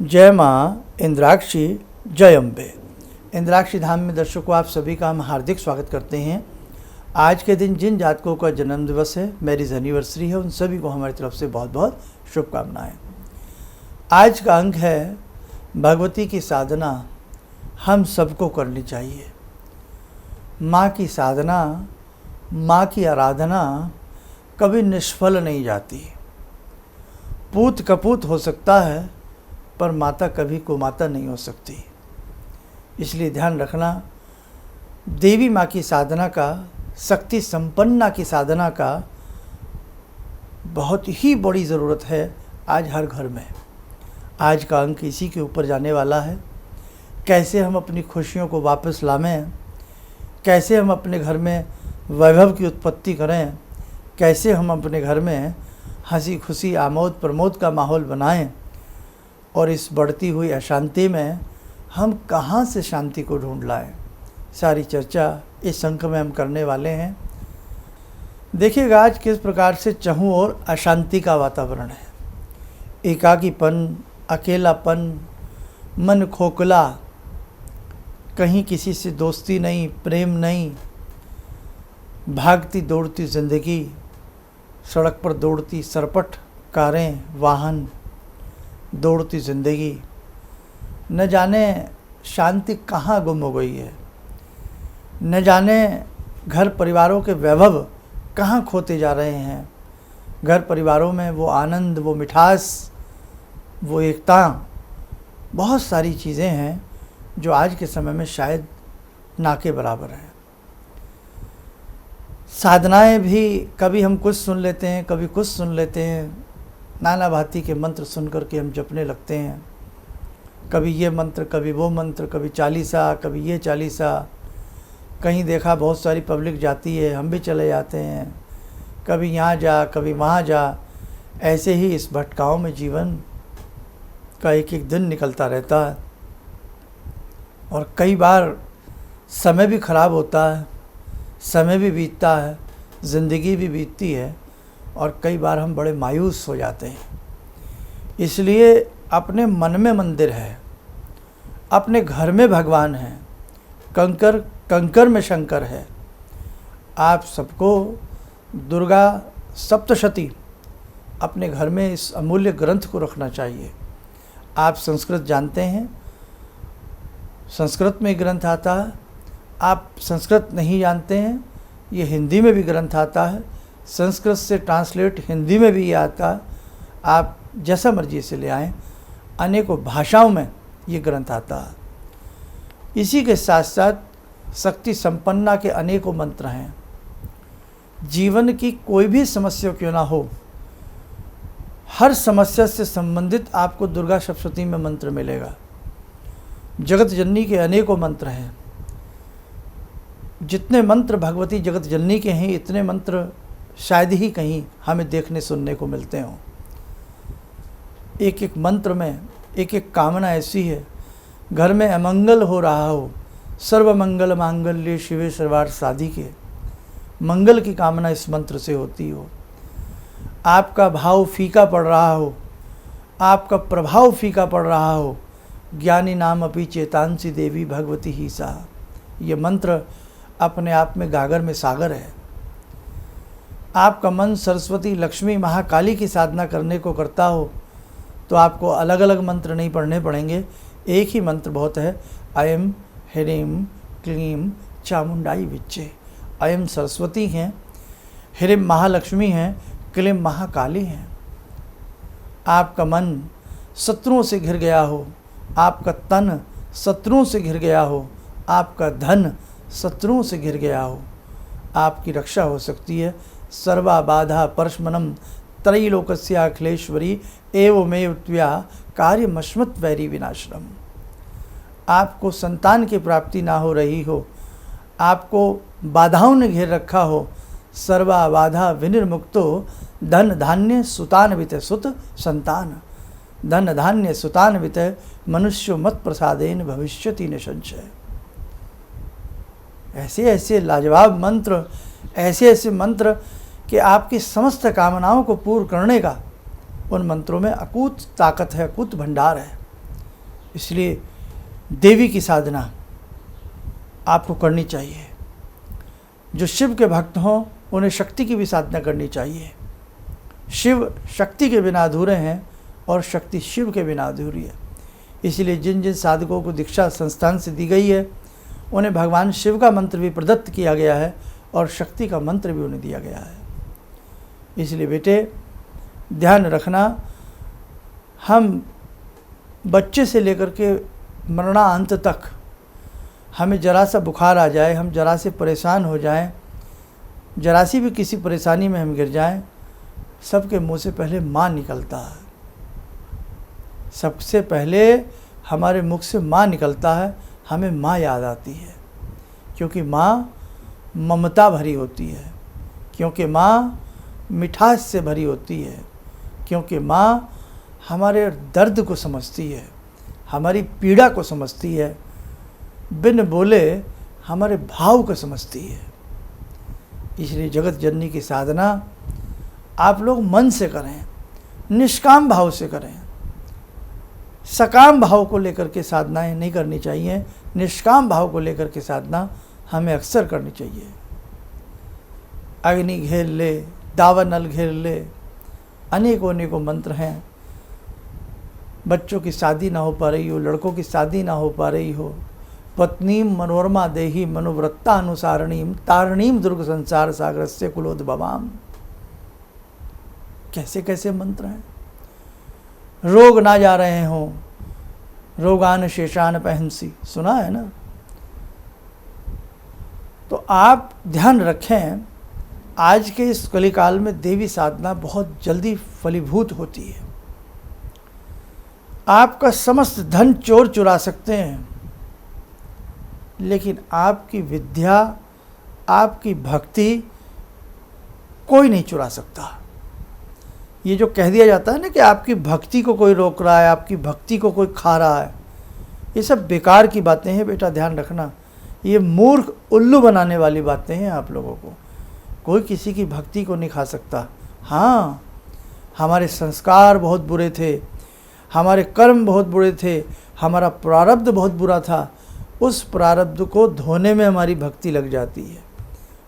जय माँ इंद्राक्षी, जय अम्बे। इंद्राक्षी धाम में दर्शकों, आप सभी का हम हार्दिक स्वागत करते हैं। आज के दिन जिन जातकों का जन्म दिवस है, मैरिज एनिवर्सरी है, उन सभी को हमारी तरफ से बहुत बहुत शुभकामनाएं। आज का अंक है भगवती की साधना हम सबको करनी चाहिए। माँ की साधना, माँ की आराधना कभी निष्फल नहीं जाती। पूत कपूत हो सकता है, पर माता कभी कुमाता नहीं हो सकती। इसलिए ध्यान रखना, देवी माँ की साधना का, शक्ति संपन्ना की साधना का बहुत ही बड़ी ज़रूरत है आज हर घर में। आज का अंक इसी के ऊपर जाने वाला है। कैसे हम अपनी खुशियों को वापस लावें, कैसे हम अपने घर में वैभव की उत्पत्ति करें, कैसे हम अपने घर में हंसी खुशी आमोद प्रमोद का माहौल बनाएं, और इस बढ़ती हुई अशांति में हम कहाँ से शांति को ढूंढ लाएं। सारी चर्चा इस अंक में हम करने वाले हैं। देखिएगा आज किस प्रकार से चहुं ओर अशांति का वातावरण है। एकाकीपन, अकेलापन, मन खोखला, कहीं किसी से दोस्ती नहीं, प्रेम नहीं, भागती दौड़ती ज़िंदगी, सड़क पर दौड़ती सरपट कारें, वाहन, दौड़ती ज़िंदगी, न जाने शांति कहाँ गुम हो गई है, न जाने घर परिवारों के वैभव कहाँ खोते जा रहे हैं। घर परिवारों में वो आनंद, वो मिठास, वो एकता, बहुत सारी चीज़ें हैं जो आज के समय में शायद ना के बराबर हैं। साधनाएं भी कभी हम कुछ सुन लेते हैं, कभी कुछ सुन लेते हैं। नाना भांति के मंत्र सुन करके हम जपने लगते हैं। कभी ये मंत्र, कभी वो मंत्र, कभी चालीसा, कभी ये चालीसा। कहीं देखा बहुत सारी पब्लिक जाती है, हम भी चले जाते हैं। कभी यहाँ जा, कभी वहाँ जा। ऐसे ही इस भटकाव में जीवन का एक एक दिन निकलता रहता है, और कई बार समय भी खराब होता है, समय भी बीतता है, ज़िंदगी भी बीतती है, और कई बार हम बड़े मायूस हो जाते हैं। इसलिए अपने मन में मंदिर है, अपने घर में भगवान है, कंकर कंकर में शंकर है। आप सबको दुर्गा सप्तशती अपने घर में इस अमूल्य ग्रंथ को रखना चाहिए। आप संस्कृत जानते हैं, संस्कृत में ग्रंथ आता है। आप संस्कृत नहीं जानते हैं, ये हिंदी में भी ग्रंथ आता है। संस्कृत से ट्रांसलेट हिंदी में भी ये आता है। आप जैसा मर्जी से ले आएँ, अनेकों भाषाओं में ये ग्रंथ आता है। इसी के साथ साथ शक्ति संपन्ना के अनेकों मंत्र हैं। जीवन की कोई भी समस्या क्यों ना हो, हर समस्या से संबंधित आपको दुर्गा सप्तशती में मंत्र मिलेगा। जगत जननी के अनेकों मंत्र हैं। जितने मंत्र भगवती जगत जननी के हैं, इतने मंत्र शायद ही कहीं हमें देखने सुनने को मिलते हों। एक एक मंत्र में एक एक कामना ऐसी है। घर में अमंगल हो रहा हो, सर्व मंगल मांगल्ये शिवे सर्वार्थ साधिके, मंगल की कामना इस मंत्र से होती हो। आपका भाव फीका पड़ रहा हो, आपका प्रभाव फीका पड़ रहा हो, ज्ञानी नाम अपि चेतांसी देवी भगवती ही सा। ये मंत्र अपने आप में गागर में सागर है। आपका मन सरस्वती, लक्ष्मी, महाकाली की साधना करने को करता हो, तो आपको अलग अलग मंत्र नहीं पढ़ने पड़ेंगे। एक ही मंत्र बहुत है। अयम ह्रीं क्लीं चामुंडाई विच्चे। अयम सरस्वती हैं, ह्रीं महालक्ष्मी हैं, क्लीं महाकाली हैं। आपका मन शत्रुओं से घिर गया हो, आपका तन शत्रुओं से घिर गया हो, आपका धन शत्रुओं से घिर गया हो, आपकी रक्षा हो सकती है। सर्वा बाधा परशमनम त्रैलोकस्य अखिलेश्वरी एवमेव त्वया कार्यमश्मत वैरी विनाशनम। आपको संतान की प्राप्ति ना हो रही हो, आपको बाधाओं ने घेर रखा हो, सर्वा बाधा विनिर्मुक्तो धन धान्य सुतान वित सुत संतान। धन धान्य सुतान वित मनुष्यो मत प्रसादेन भविष्यति न संशय। ऐसे ऐसे लाजवाब मंत्र, ऐसे ऐसे मंत्र कि आपकी समस्त कामनाओं को पूर्ण करने का उन मंत्रों में अकूत ताकत है, अकूत भंडार है। इसलिए देवी की साधना आपको करनी चाहिए। जो शिव के भक्त हों उन्हें शक्ति की भी साधना करनी चाहिए। शिव शक्ति के बिना अधूरे हैं और शक्ति शिव के बिना अधूरी है। इसलिए जिन जिन साधकों को दीक्षा संस्थान से दी गई है उन्हें भगवान शिव का मंत्र भी प्रदत्त किया गया है और शक्ति का मंत्र भी उन्हें दिया गया है। इसलिए बेटे ध्यान रखना, हम बच्चे से लेकर के मरणांत तक हमें जरा सा बुखार आ जाए, हम जरा से परेशान हो जाएं, जरा सी भी किसी परेशानी में हम गिर जाएं, सबके मुंह से पहले माँ निकलता है। सबसे पहले हमारे मुख से माँ निकलता है, हमें माँ याद आती है, क्योंकि माँ ममता भरी होती है, क्योंकि माँ मिठास से भरी होती है, क्योंकि माँ हमारे दर्द को समझती है, हमारी पीड़ा को समझती है, बिन बोले हमारे भाव को समझती है। इसलिए जगत जननी की साधना आप लोग मन से करें, निष्काम भाव से करें। सकाम भाव को लेकर के साधनाएं नहीं करनी चाहिए, निष्काम भाव को लेकर के साधना हमें अक्सर करनी चाहिए। अग्नि घेर ले, दावानल घेर ले, अनेकों अनेकों मंत्र हैं। बच्चों की शादी ना हो पा रही हो, लड़कों की शादी ना हो पा रही हो, पत्नीम मनोरमा देही मनोवृत्ता अनुसारणीम तारणीम दुर्ग संसार सागर से कुलोद्भवाम। कैसे कैसे मंत्र हैं। रोग ना जा रहे हों, रोगान शेषान पहंसी, सुना है ना। तो आप ध्यान रखें, आज के इस कलिकाल में देवी साधना बहुत जल्दी फलीभूत होती है। आपका समस्त धन चोर चुरा सकते हैं, लेकिन आपकी विद्या, आपकी भक्ति कोई नहीं चुरा सकता। ये जो कह दिया जाता है ना कि आपकी भक्ति को कोई रोक रहा है, आपकी भक्ति को कोई खा रहा है, ये सब बेकार की बातें हैं बेटा, ध्यान रखना। ये मूर्ख उल्लू बनाने वाली बातें हैं आप लोगों को। कोई किसी की भक्ति को नहीं खा सकता। हाँ, हमारे संस्कार बहुत बुरे थे, हमारे कर्म बहुत बुरे थे, हमारा प्रारब्ध बहुत बुरा था। उस प्रारब्ध को धोने में हमारी भक्ति लग जाती है,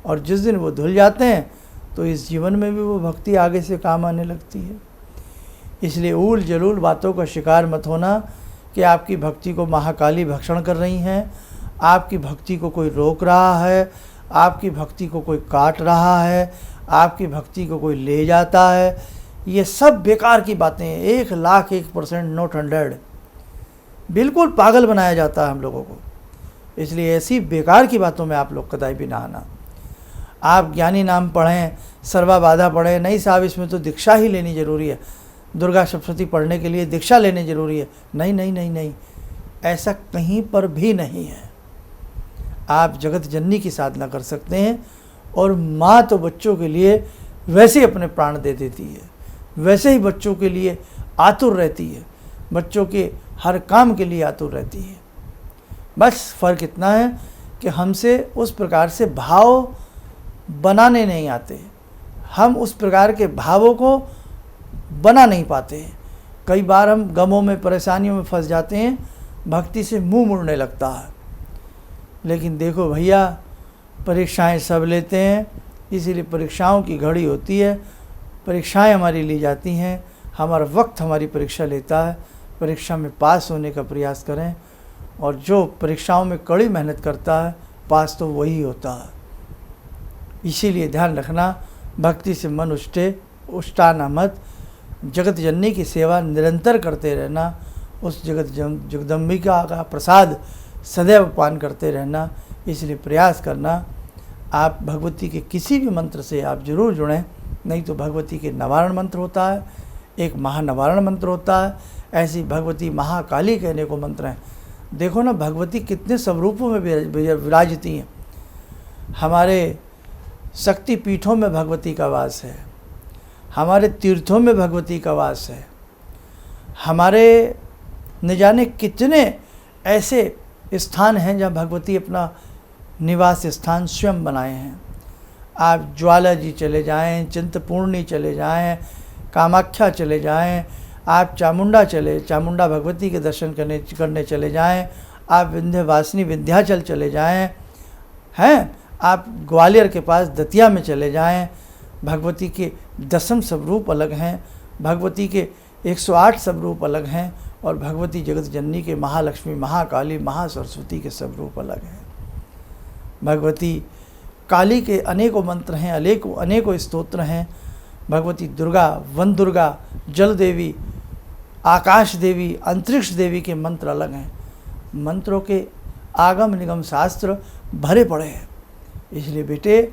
और जिस दिन वो धुल जाते हैं तो इस जीवन में भी वो भक्ति आगे से काम आने लगती है। इसलिए ऊल जलूल बातों का शिकार मत होना कि आपकी भक्ति को महाकाली भक्षण कर रही हैं, आपकी भक्ति को कोई रोक रहा है, आपकी भक्ति को कोई काट रहा है, आपकी भक्ति को कोई ले जाता है। ये सब बेकार की बातें हैं। 1,01,000% नॉट 100। बिल्कुल पागल बनाया जाता है हम लोगों को। इसलिए ऐसी बेकार की बातों में आप लोग कदाई भी ना आना। आप ज्ञानी नाम पढ़ें, सर्वा बाधा पढ़ें, नहीं साहब इसमें तो दीक्षा ही लेनी ज़रूरी है, दुर्गा सप्तशती पढ़ने के लिए दीक्षा लेनी ज़रूरी है। नहीं नहीं नहीं नहीं, ऐसा कहीं पर भी नहीं है। आप जगत जननी की साधना कर सकते हैं, और माँ तो बच्चों के लिए वैसे ही अपने प्राण दे देती है, वैसे ही बच्चों के लिए आतुर रहती है, बच्चों के हर काम के लिए आतुर रहती है। बस फ़र्क इतना है कि हमसे उस प्रकार से भाव बनाने नहीं आते, हम उस प्रकार के भावों को बना नहीं पाते। कई बार हम गमों में, परेशानियों में फंस जाते हैं, भक्ति से मुंह मुड़ने लगता है। लेकिन देखो भैया, परीक्षाएं सब लेते हैं, इसीलिए परीक्षाओं की घड़ी होती है, परीक्षाएं हमारी ली जाती हैं, हमारा वक्त हमारी परीक्षा लेता है। परीक्षा में पास होने का प्रयास करें, और जो परीक्षाओं में कड़ी मेहनत करता है पास तो वही होता है। इसीलिए ध्यान रखना, भक्ति से मन उष्टाना मत, जगत जननी की सेवा निरंतर करते रहना, उस जगदम्बिका का प्रसाद सदैव पान करते रहना। इसलिए प्रयास करना, आप भगवती के किसी भी मंत्र से आप जरूर जुड़ें। नहीं तो भगवती के नवारण मंत्र होता है, एक महानवारण मंत्र होता है, ऐसी भगवती महाकाली कहने को मंत्र हैं। देखो ना, भगवती कितने स्वरूपों में विराजती हैं। हमारे शक्ति पीठों में भगवती का वास है, हमारे तीर्थों में भगवती का वास है, हमारे न जाने कितने ऐसे स्थान हैं जहाँ भगवती अपना निवास स्थान स्वयं बनाए हैं। आप ज्वाला जी चले जाएं, चिंतपूर्णी चले जाएं, कामाख्या चले जाएं, आप चामुंडा चले, चामुंडा भगवती के दर्शन करने चले जाएं, आप विंध्यवासिनी विंध्याचल चले जाएं, हैं, आप ग्वालियर के पास दतिया में चले जाएं, भगवती के 10 स्वरूप अलग हैं, भगवती के 108 स्वरूप अलग हैं, और भगवती जगत जननी के महालक्ष्मी, महाकाली, महासरस्वती के स्वरूप अलग हैं। भगवती काली के अनेकों मंत्र हैं, अनेकों स्तोत्र हैं। भगवती दुर्गा, वन दुर्गा, जल देवी, आकाश देवी, अंतरिक्ष देवी के मंत्र अलग हैं। मंत्रों के आगम निगम शास्त्र भरे पड़े हैं। इसलिए बेटे,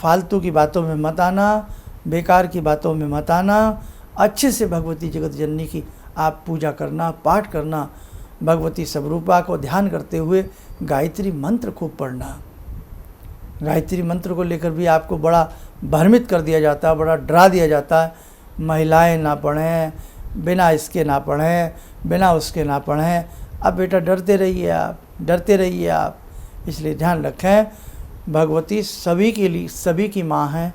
फालतू की बातों में मत आना, बेकार की बातों में मत आना। अच्छे से भगवती जगत जननी की आप पूजा करना, पाठ करना, भगवती स्वरूपा को ध्यान करते हुए गायत्री मंत्र खूब पढ़ना। गायत्री मंत्र को लेकर भी आपको बड़ा भ्रमित कर दिया जाता है, बड़ा डरा दिया जाता है। महिलाएं ना पढ़ें, बिना इसके ना पढ़ें, बिना उसके ना पढ़ें। अब बेटा डरते रहिए आप, डरते रहिए आप। इसलिए ध्यान रखें, भगवती सभी के लिए, सभी की माँ है,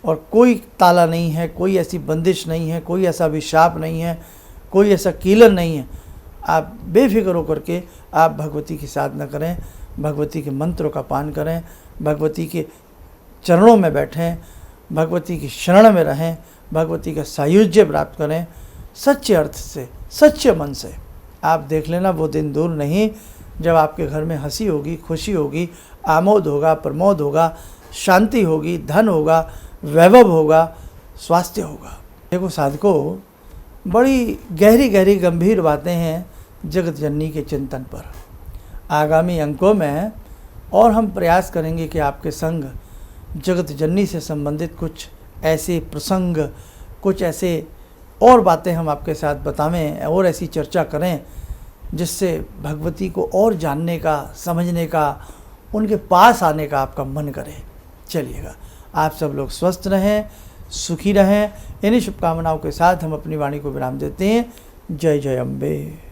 और कोई ताला नहीं है, कोई ऐसी बंदिश नहीं है, कोई ऐसा अभिशाप नहीं है, कोई ऐसा कीलन नहीं है। आप बेफिक्र होकर के आप भगवती की साधना करें, भगवती के मंत्रों का पान करें, भगवती के चरणों में बैठें, भगवती की शरण में रहें, भगवती का सायुज्य प्राप्त करें। सच्चे अर्थ से, सच्चे मन से आप देख लेना, वो दिन दूर नहीं जब आपके घर में हंसी होगी, खुशी होगी, आमोद होगा, प्रमोद होगा, शांति होगी, धन होगा, वैभव होगा, स्वास्थ्य होगा। देखो साधकों, बड़ी गहरी गहरी गंभीर बातें हैं जगत जननी के चिंतन पर। आगामी अंकों में और हम प्रयास करेंगे कि आपके संग जगत जननी से संबंधित कुछ ऐसे प्रसंग, कुछ ऐसे और बातें हम आपके साथ बतावें और ऐसी चर्चा करें जिससे भगवती को और जानने का, समझने का, उनके पास आने का आपका मन करे। चलिएगा, आप सब लोग स्वस्थ रहें, सुखी रहें। इन्हीं शुभकामनाओं के साथ हम अपनी वाणी को विराम देते हैं। जय जय अम्बे।